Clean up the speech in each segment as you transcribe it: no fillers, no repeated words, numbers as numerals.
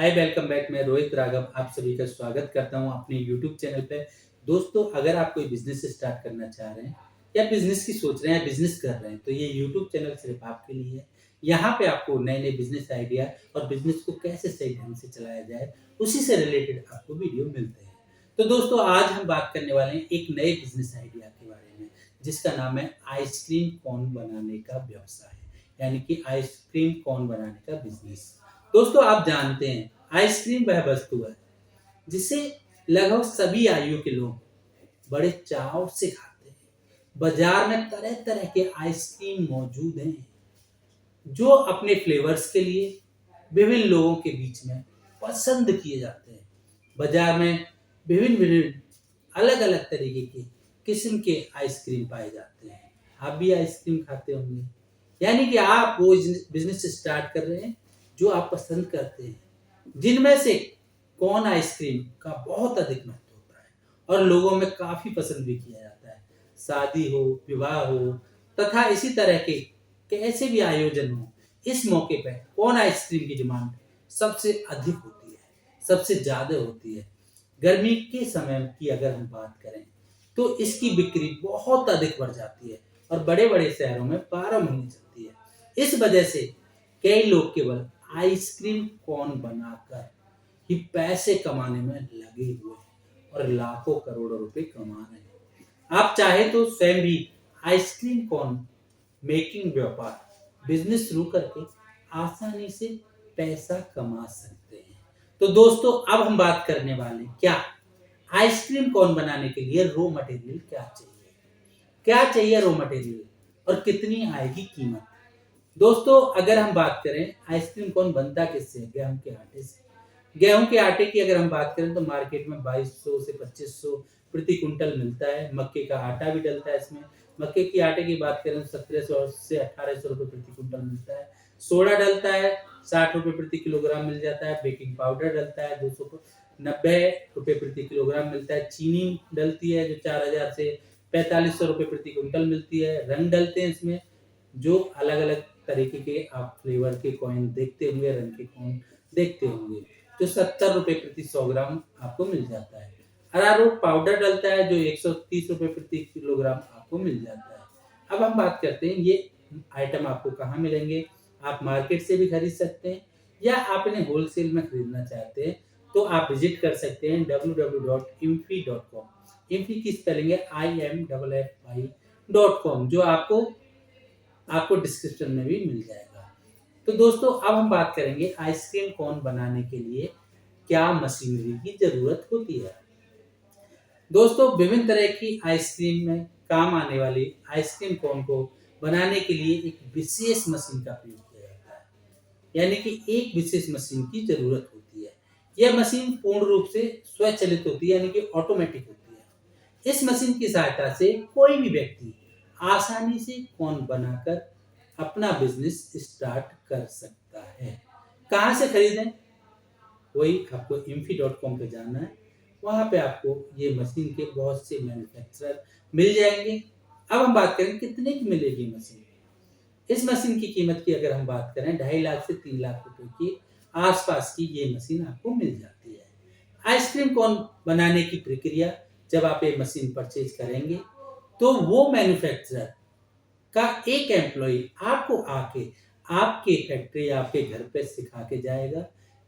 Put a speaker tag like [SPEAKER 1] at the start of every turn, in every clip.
[SPEAKER 1] Hi welcome back. मैं रोहित राघव आप सभी का स्वागत करता हूं अपने यूट्यूब चैनल पे। दोस्तों, अगर आप कोई बिजनेस स्टार्ट करना चाह रहे हैं या बिजनेस की सोच रहे हैं या बिजनेस कर रहे हैं तो ये यूट्यूब चैनल सिर्फ आपके लिए है। यहाँ पे आपको नए नए बिजनेस आइडिया और बिजनेस को कैसे सही ढंग से चलाया जाए उसी से रिलेटेड आपको वीडियो मिलते हैं। तो दोस्तों, आज हम बात करने वाले हैं एक नए बिजनेस आइडिया के बारे में जिसका नाम है आइसक्रीम कोन बनाने का व्यवसाय, यानी कि आइसक्रीम कोन बनाने का बिजनेस। दोस्तों, आप जानते हैं आइसक्रीम वह वस्तु है जिसे लगभग सभी आयु के लोग बड़े चाव से खाते हैं। बाजार में तरह तरह के आइसक्रीम मौजूद हैं जो अपने फ्लेवर्स के लिए विभिन्न लोगों के बीच में पसंद किए जाते हैं। बाजार में विभिन्न विभिन्न अलग अलग तरीके के किस्म के आइसक्रीम पाए जाते हैं। आप भी आइसक्रीम खाते होंगे, यानी कि आप वो बिजनेस स्टार्ट कर रहे हैं जो आप पसंद करते हैं, जिनमें से कौन आइसक्रीम का बहुत अधिक महत्व होता है और लोगों में काफी पसंद भी किया जाता है। शादी हो, विवाह हो तथा इसी तरह के कैसे भी आयोजन हो, इस मौके पर कौन आइसक्रीम की डिमांड सबसे अधिक होती है, सबसे ज्यादा होती है। गर्मी के समय की अगर हम बात करें तो इसकी बिक्री बहुत अधिक बढ़ जाती है और बड़े बड़े शहरों में 12 महीने चलती है। इस वजह से कई लोग केवल आइसक्रीम कोन बनाकर ही पैसे कमाने में लगे हुए हैं और लाखों करोड़ों रुपए कमा रहे हैं। आप चाहे तो स्वयं भी आइसक्रीम कोन मेकिंग व्यापार बिजनेस शुरू करके आसानी से पैसा कमा सकते हैं। तो दोस्तों, अब हम बात करने वाले हैं क्या आइसक्रीम कोन बनाने के लिए रॉ मटेरियल क्या चाहिए रॉ मटेरियल और कितनी आएगी कीमत। दोस्तों, अगर हम बात करें आइसक्रीम कोन बनता किससे, गेहूं के आटे से। गेहूं के आटे की अगर हम बात करें तो मार्केट में 2200 से 2500 प्रति कुंटल मिलता है। मक्के का आटा भी डलता है इसमें। मक्के के आटे की बात करें तो 1700 से 1800 रुपए प्रति कुंटल मिलता है। सोडा डलता है 60 रुपए प्रति किलोग्राम मिल जाता है। बेकिंग पाउडर डलता है 290 रुपए प्रति किलोग्राम मिलता है। चीनी डलती है जो 4000 से 4500 रुपए प्रति कुंटल मिलती है। रंग डलते हैं इसमें जो अलग अलग तरीके के आप फ्लेवर के कॉइन देखते होंगे, रंग के कॉइन देखते होंगे, जो 70 रुपए प्रति 100 ग्राम आपको मिल जाता है। अरारोट पाउडर डलता है जो 130 रुपए प्रति किलोग्राम आपको मिल जाता है। अब हम बात करते हैं ये आइटम आपको कहाँ मिलेंगे। आप मार्केट से भी खरीद सकते हैं या आप इन्हें होलसेल में खरीदना चाहते हैं तो आप विजिट कर सकते हैं www.imfi.com। इम्फी की स्पेलिंग है IMFFI.com, जो आपको डिस्क्रिप्शन में भी मिल जाएगा। तो दोस्तों, अब हम बात करेंगे आइसक्रीम कोन बनाने के लिए क्या मशीनरी की जरूरत होती है। दोस्तों, विभिन्न तरह की आइसक्रीम में काम आने वाली आइसक्रीम कोन को बनाने के लिए एक विशेष मशीन का प्रयोग किया जाता है, यानी कि एक विशेष मशीन की जरूरत होती है। यह मशीन पूर्ण रूप से स्वचालित होती है, यानी कि ऑटोमेटिक होती है। इस मशीन की सहायता से कोई भी व्यक्ति आसानी से कोन बनाकर अपना बिजनेस स्टार्ट कर सकता है। कहाँ से खरीदें, वही आपको imfi.com पे जाना है। वहाँ पे आपको ये मशीन के बहुत से मैन्युफैक्चरर मिल जाएंगे। अब हम बात करें कितने की मिलेगी मशीन। इस मशीन की कीमत की अगर हम बात करें 2.5 लाख से 3 लाख रुपए की आसपास की ये मशीन आपको मिल जाती है। आइसक्रीम कोन बनाने की प्रक्रिया, जब आप ये मशीन परचेज करेंगे तो वो मैन्युफैक्चरर का एक एम्प्लॉय आपको आके आपके फैक्ट्री या आपके घर पे सिखा के जाएगा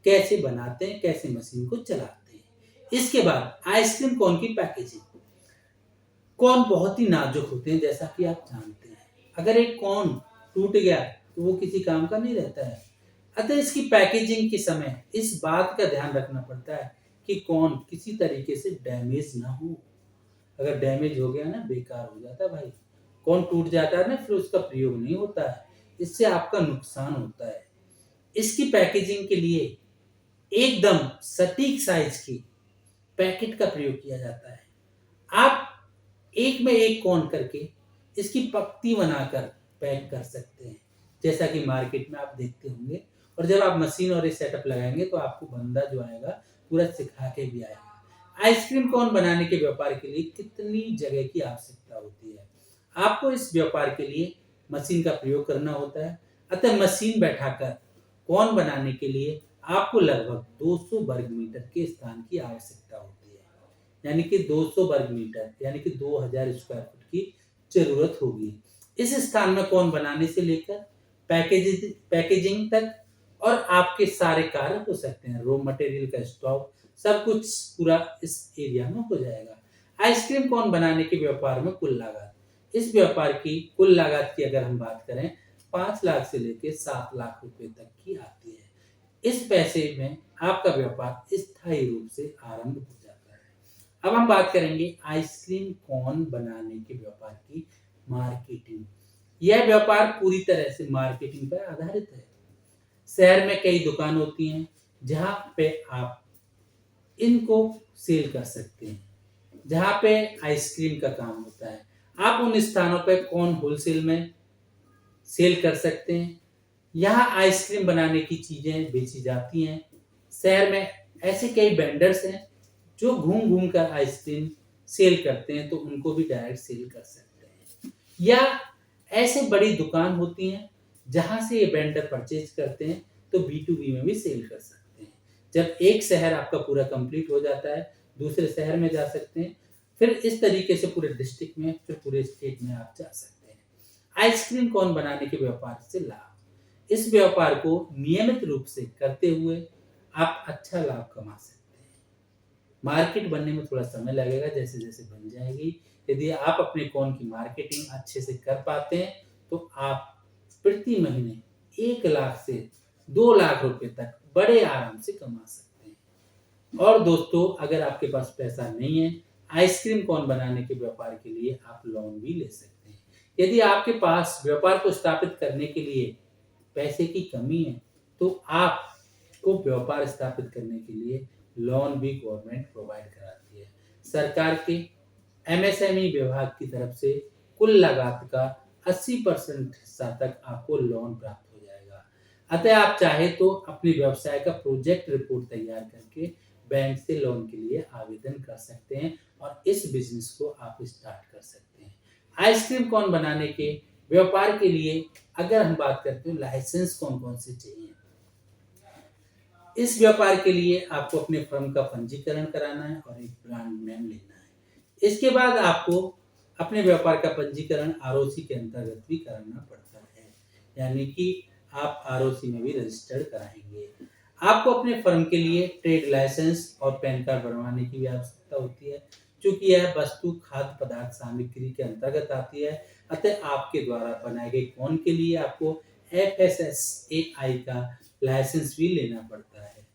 [SPEAKER 1] कैसे बनाते हैं, कैसे मशीन को चलाते हैं। इसके बाद आइसक्रीम कोन की पैकेजिंग। कोन बहुत ही नाजुक होते हैं, जैसा कि आप जानते हैं। अगर एक कोन टूट गया तो वो किसी काम का नहीं रहता है। अतः इसकी पैकेजिंग के समय इस बात का ध्यान रखना पड़ता है कि कोन किसी तरीके से डैमेज ना हो। अगर डैमेज हो गया ना, बेकार हो जाता है भाई। कोन टूट जाता है ना, फिर उसका प्रयोग नहीं होता है, इससे आपका नुकसान होता है। इसकी पैकेजिंग के लिए एकदम सटीक साइज की पैकेट का प्रयोग किया जाता है। आप एक में एक कोन करके इसकी पक्ति बनाकर पैक कर सकते हैं, जैसा कि मार्केट में आप देखते होंगे। और जब आप मशीन और ये सेटअप लगाएंगे तो आपको बंदा जो आएगा पूरा सिखा के भी आएगा। आइसक्रीम कोन बनाने के व्यापार के लिए कितनी जगह की आवश्यकता होती है। आपको इस व्यापार के लिए मशीन का प्रयोग करना होता है। अतः मशीन बैठाकर कोन बनाने के लिए आपको लगभग 200 वर्ग मीटर के स्थान की आवश्यकता होती है। यानी कि 200 वर्ग मीटर यानी कि 2000 स्क्वायर फुट की ज़रूरत होगी। इस स्थान में कौन बनाने से लेकर पैकेजिंग तक और आपके सारे कार्य हो सकते हैं। रॉ मटेरियल का स्टॉक सब कुछ पूरा इस एरिया में हो जाएगा। आइसक्रीम कोन बनाने के व्यापार में कुल लागत। इस व्यापार की कुल लागत की अगर हम बात करें 5 लाख से लेकर 7 लाख रुपए तक की आती है। इस पैसे में आपका व्यापार स्थायी रूप से आरंभ हो जाता है। अब हम बात करेंगे आइसक्रीम कोन बनाने के व्यापार की मार्केटिंग। यह व्यापार पूरी तरह से मार्केटिंग पर आधारित है। शहर में कई दुकान होती हैं जहां पे आप इनको सेल कर सकते हैं, जहां पे आइसक्रीम का काम होता है। आप उन स्थानों पे कोन होलसेल में सेल कर सकते हैं। यहाँ आइसक्रीम बनाने की चीजें बेची जाती हैं। शहर में ऐसे कई वेंडर्स हैं जो घूम घूम कर आइसक्रीम सेल करते हैं, तो उनको भी डायरेक्ट सेल कर सकते हैं। या ऐसे बड़ी दुकान होती हैं जहां से ये वेंडर परचेज करते हैं, तो B2B में भी सेल कर सकते हैं। जब एक शहर आपका पूरा कंप्लीट हो जाता है, दूसरे शहर में जा सकते हैं, फिर इस तरीके से पूरे डिस्ट्रिक्ट में, फिर पूरे स्टेट में आप जा सकते हैं। आइसक्रीम कोन बनाने के व्यापार से लाभ। इस व्यापार को नियमित रूप से करते हुए आप अच्छा लाभ कमा सकते हैं। मार्केट बनने में थोड़ा समय लगेगा, जैसे-जैसे बन जाएगी। यदि आप अपने कोन की मार्केटिंग अच्छे से कर पाते हैं, तो आप प्रति महीने 1 लाख से 2 लाख रुपए तक बड़े आराम से कमा सकते हैं। और दोस्तों, अगर आपके पास पैसा नहीं है, आइसक्रीम कोन बनाने के व्यापार के लिए आप लोन भी ले सकते हैं। यदि आपके पास व्यापार को स्थापित करने के लिए पैसे की कमी है, तो आपको व्यापार स्थापित करने के लिए लोन भी गवर्नमेंट प्रोवाइड कराती है। सरकार के MSME विभाग की तरफ से कुल लागत का 80% हिस्सा तक आपको लोन प्राप्त हो जाएगा। अतः आप चाहे तो अपने व्यवसाय का प्रोजेक्ट रिपोर्ट तैयार करके बैंक से लोन के लिए आवेदन कर सकते हैं और इस बिजनेस को आप स्टार्ट कर सकते हैं। आइसक्रीम कोन बनाने के व्यापार के लिए अगर हम बात करते हैं, लाइसेंस कौन-कौन से चाहिए। इस व्यापार के लिए आपको अपने फर्म का पंजीकरण कराना है और एक ब्रांड नेम लेना है। इसके बाद आपको अपने व्यापार का पंजीकरण ROC के अंतर्गत भी कराना पड़ता है, यानी कि आप ROC में भी रजिस्टर्ड कराएंगे। आपको अपने फर्म के लिए ट्रेड लाइसेंस और पैन कार्ड बनवाने की भी आवश्यकता होती है, क्योंकि यह वस्तु खाद्य पदार्थ सामग्री के अंतर्गत आती है। अतः आपके द्वारा बनाए गए कोन के लिए आपको FSSAI का लाइसेंस भी लेना पड़ता है।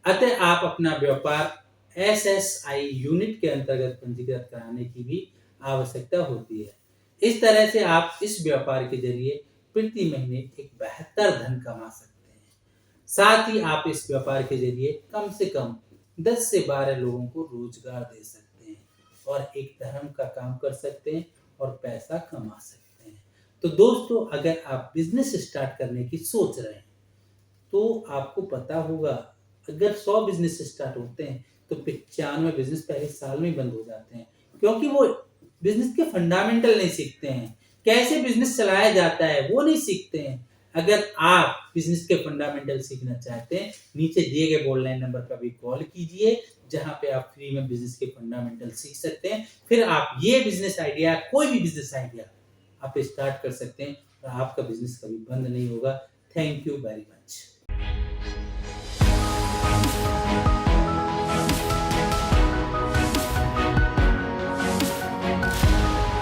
[SPEAKER 1] अतः आप अपना व्यापार SSI यूनिट के अंतर्गत पंजीकृत कराने की भी आवश्यकता होती है। इस तरह से आप इस व्यापार के जरिए प्रति महीने एक बेहतर धन कमा सकते हैं। साथ ही आप इस व्यापार के जरिए कम से कम 10 से 12 लोगों को रोजगार दे सकते हैं और एक धर्म का काम कर सकते हैं और पैसा कमा सकते हैं। तो दोस्तों, अगर आप बिजनेस स्टार्ट करने की सोच रहे हैं, तो आपको पता होगा अगर 100 बिजनेस स्टार्ट होते हैं, तो 95 बिजनेस पहले साल में बंद हो जाते हैं, क्योंकि वो बिजनेस के फंडामेंटल नहीं सीखते हैं, कैसे बिजनेस चलाया जाता है वो नहीं सीखते हैं। अगर आप बिजनेस के फंडामेंटल सीखना चाहते हैं, नीचे दिए गए बोललाइन नंबर पर भी कॉल कीजिए, जहां पे आप फ्री में बिजनेस के फंडामेंटल सीख सकते हैं। फिर आप ये बिजनेस आइडिया, कोई भी बिजनेस आइडिया आप स्टार्ट कर सकते हैं और आपका बिजनेस कभी बंद नहीं होगा। Thank you very much.